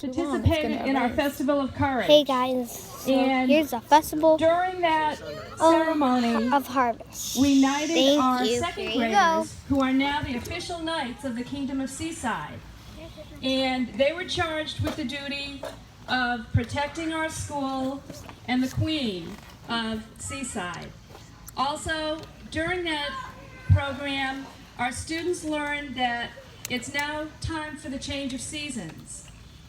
participated in our Festival of Courage. Hey guys, so And here's a festival during that ceremony of harvest. we knighted Thank our you. second Here you graders, who are now the official knights of the Kingdom of Seaside. And they were charged with the duty of protecting our school and the Queen of Seaside. Also, during that program, our students learned that it's now time for the change of seasons.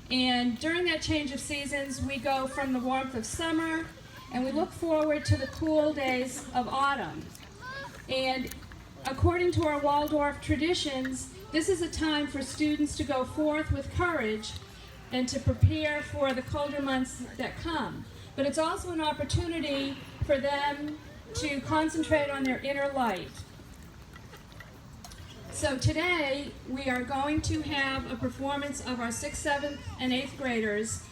And during that change of seasons, we go from the warmth of summer and we look forward to the cool days of autumn. And according to our Waldorf traditions, this is a time for students to go forth with courage and to prepare for the colder months that come. But it's also an opportunity for them to concentrate on their inner light. So today, we are going to have a performance of our 6th, 7th, and 8th graders.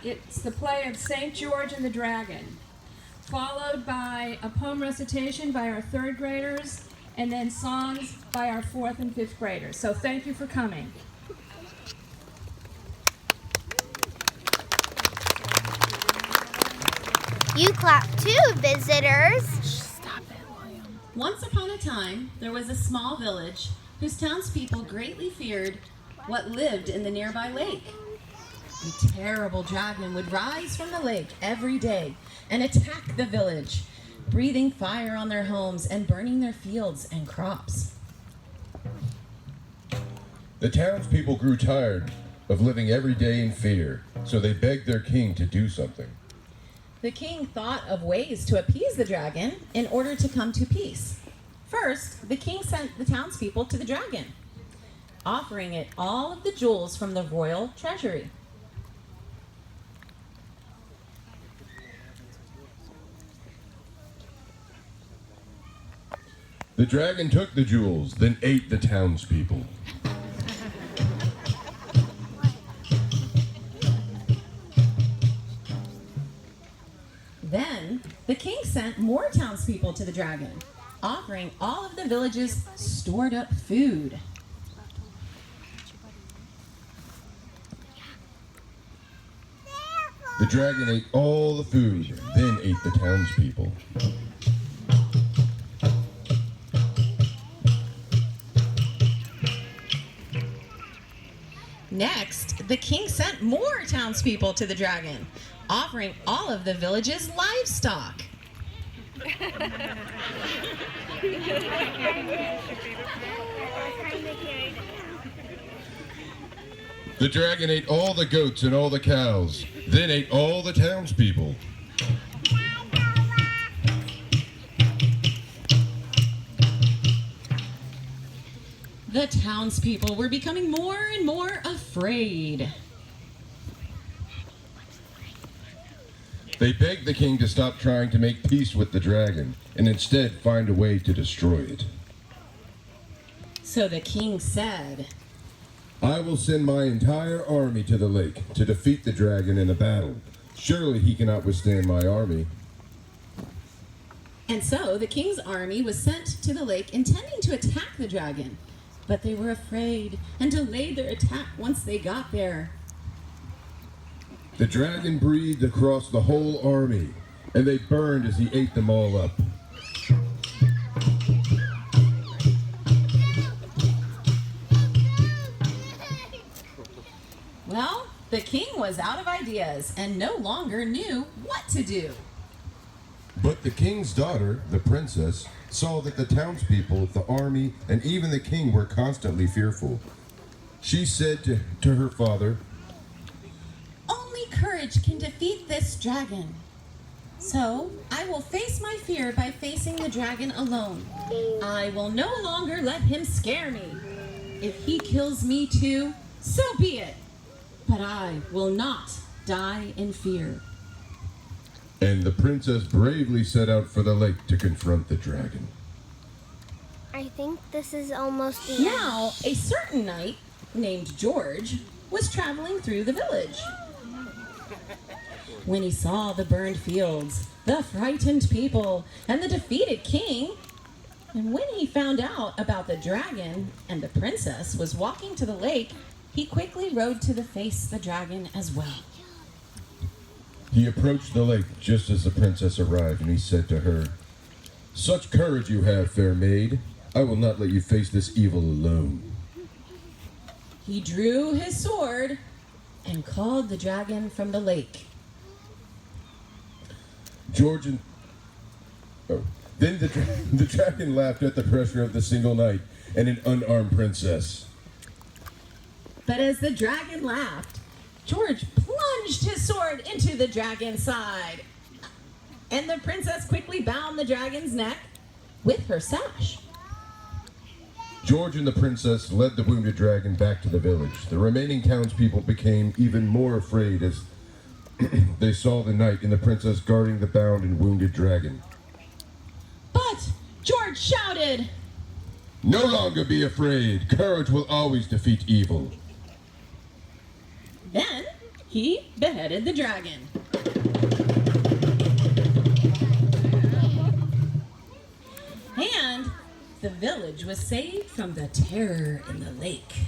It's the play of St. George and the Dragon, followed by a poem recitation by our 3rd graders, and then songs by our 4th and 5th graders. So thank you for coming. You clap too, visitors. Once upon a time, there was a small village whose townspeople greatly feared what lived in the nearby lake. A terrible dragon would rise from the lake every day and attack the village, breathing fire on their homes and burning their fields and crops. The townspeople grew tired of living every day in fear, so they begged their king to do something. The king thought of ways to appease the dragon in order to come to peace. First, the king sent the townspeople to the dragon, offering it all of the jewels from the royal treasury. The dragon took the jewels, then ate the townspeople. Then, the king sent more townspeople to the dragon, offering all of the village's stored up food. The dragon ate all the food, then ate the townspeople. Next, the king sent more townspeople to the dragon, offering all of the village's livestock. The dragon ate all the goats and all the cows, then ate all the townspeople. The townspeople were becoming more and more afraid. They begged the king to stop trying to make peace with the dragon and instead find a way to destroy it. So the king said, I will send my entire army to the lake to defeat the dragon in a battle. Surely he cannot withstand my army. And so the king's army was sent to the lake intending to attack the dragon. But they were afraid and delayed their attack once they got there. The dragon breathed across the whole army, and they burned as he ate them all up. Well, the king was out of ideas and no longer knew what to do. But the king's daughter, the princess, saw that the townspeople, the army, and even the king were constantly fearful. She said to her father, Only courage can defeat this dragon. So I will face my fear by facing the dragon alone. I will no longer let him scare me. If he kills me too, so be it. But I will not die in fear. and the princess bravely set out for the lake to confront the dragon. I think this is almost the end. Now, a certain knight named George was traveling through the village. When he saw the burned fields, the frightened people, and the defeated king, and when he found out about the dragon and the princess was walking to the lake, he quickly rode to face the dragon as well. He approached the lake just as the princess arrived, and he said to her, "Such courage you have, fair maid. I will not let you face this evil alone." He drew his sword and called the dragon from the lake. George and... Oh. Then the dragon laughed at the pressure of the single knight and an unarmed princess. But as the dragon laughed, George plunged his sword into the dragon's side. And the princess quickly bound the dragon's neck with her sash. George and the princess led the wounded dragon back to the village. The remaining townspeople became even more afraid as they saw the knight and the princess guarding the bound and wounded dragon. But George shouted, "No longer be afraid. Courage will always defeat evil." Then he beheaded the dragon. And the village was saved from the terror in the lake.